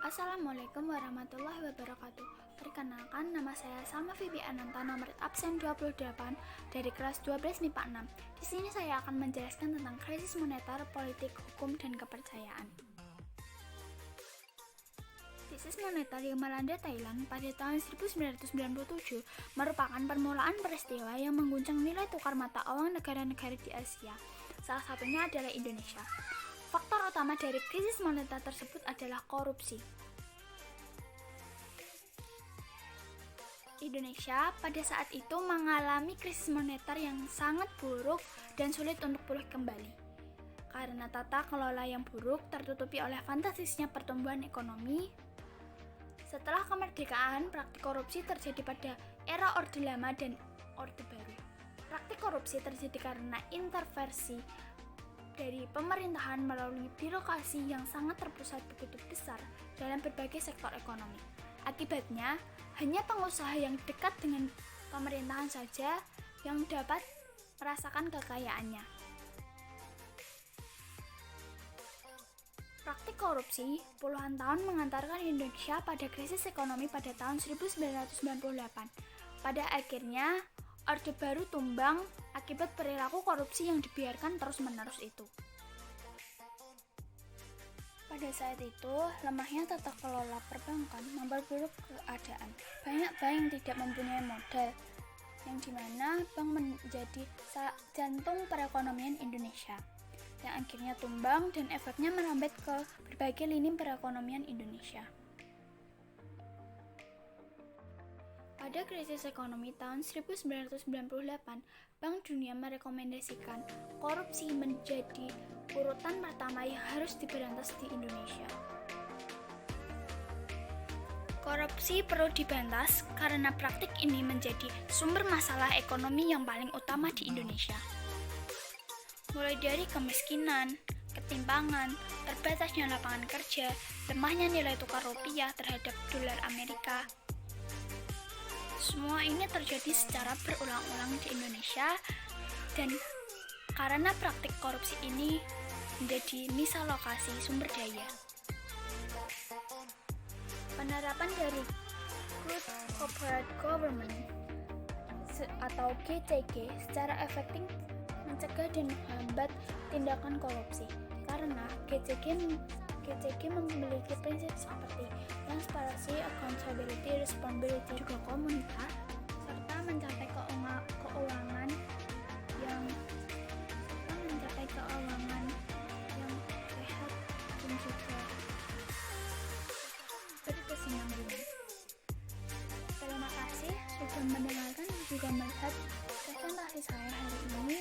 Assalamualaikum warahmatullahi wabarakatuh. Perkenalkan, nama saya Salma Fibi Ananta, nomor absen 28 dari kelas 12 MIPA 6. Di sini saya akan menjelaskan tentang krisis moneter, politik, hukum, dan kepercayaan. Krisis moneter yang melanda Thailand pada tahun 1997 merupakan permulaan peristiwa yang mengguncang nilai tukar mata uang negara-negara di Asia. Salah satunya adalah Indonesia. Faktor utama dari krisis moneter tersebut adalah korupsi. Indonesia pada saat itu mengalami krisis moneter yang sangat buruk dan sulit untuk pulih kembali. Karena tata kelola yang buruk tertutupi oleh fantasisnya pertumbuhan ekonomi. Setelah kemerdekaan, praktik korupsi terjadi pada era Orde Lama dan Orde Baru. Praktik korupsi terjadi karena intervensi dari pemerintahan melalui birokrasi yang sangat terpusat begitu besar dalam berbagai sektor ekonomi. Akibatnya, hanya pengusaha yang dekat dengan pemerintahan saja yang dapat merasakan kekayaannya. Praktik korupsi puluhan tahun mengantarkan Indonesia pada krisis ekonomi pada tahun 1998. Pada akhirnya, Orde Baru tumbang akibat perilaku korupsi yang dibiarkan terus-menerus itu. Pada saat itu, lemahnya tata kelola perbankan memperburuk keadaan. Banyak bank yang tidak mempunyai modal, yang dimana bank menjadi jantung perekonomian Indonesia, yang akhirnya tumbang dan efeknya merambat ke berbagai lini perekonomian Indonesia. Pada krisis ekonomi tahun 1998, Bank Dunia merekomendasikan korupsi menjadi urutan pertama yang harus diberantas di Indonesia. Korupsi perlu diberantas karena praktik ini menjadi sumber masalah ekonomi yang paling utama di Indonesia. Mulai dari kemiskinan, ketimpangan, terbatasnya lapangan kerja, lemahnya nilai tukar rupiah terhadap dolar Amerika. Semua ini terjadi secara berulang-ulang di Indonesia dan karena praktik korupsi ini menjadi misalokasi sumber daya. Penerapan dari Good Corporate Government atau GCG secara efektif mencegah dan menghambat tindakan korupsi karena GCG memiliki prinsip seperti transparansi, accountability, responsibility, juga komunitas, serta mencapai keuangan yang sehat dan juga berkesinambungan. Terima kasih sudah mendengarkan dan juga melihat presentasi saya hari ini.